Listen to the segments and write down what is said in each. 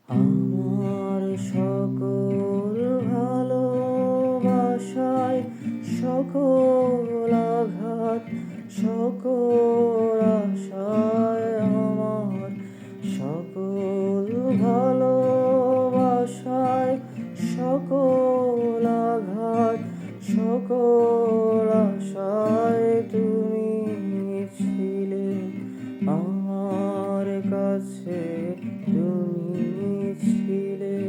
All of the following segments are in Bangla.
আমার সকল ভালোবাসায় সকল আঘাত সকল আশায় আমার সকল ভালোবাসায় সকল আঘাত সকল আশায় তুমি ছিলে আমার কাছে, তুমি ছিলে।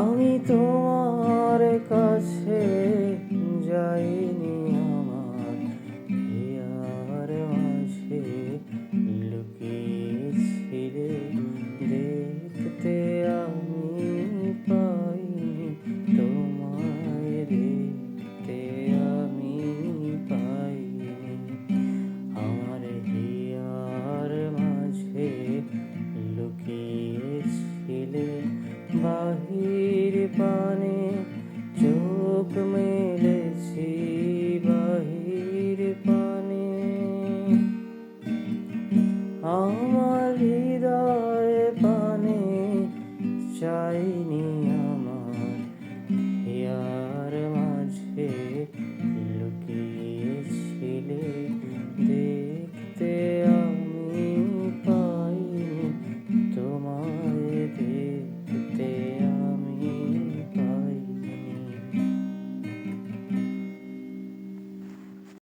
আমি তোমার কাছে যাইনি, আমার হিয়ার মাঝে লুকিয়েছিলে। দেখতে আমি পাইনি তোমায়, দেখতে আমি পাইনি। আমার হিয়ার মাঝে লুকিয়েছিলে, বাহির পানে চোখ মেলেছি, বাহির পানে। আমার হৃদয় পানে চাইনি, আমার হিয়া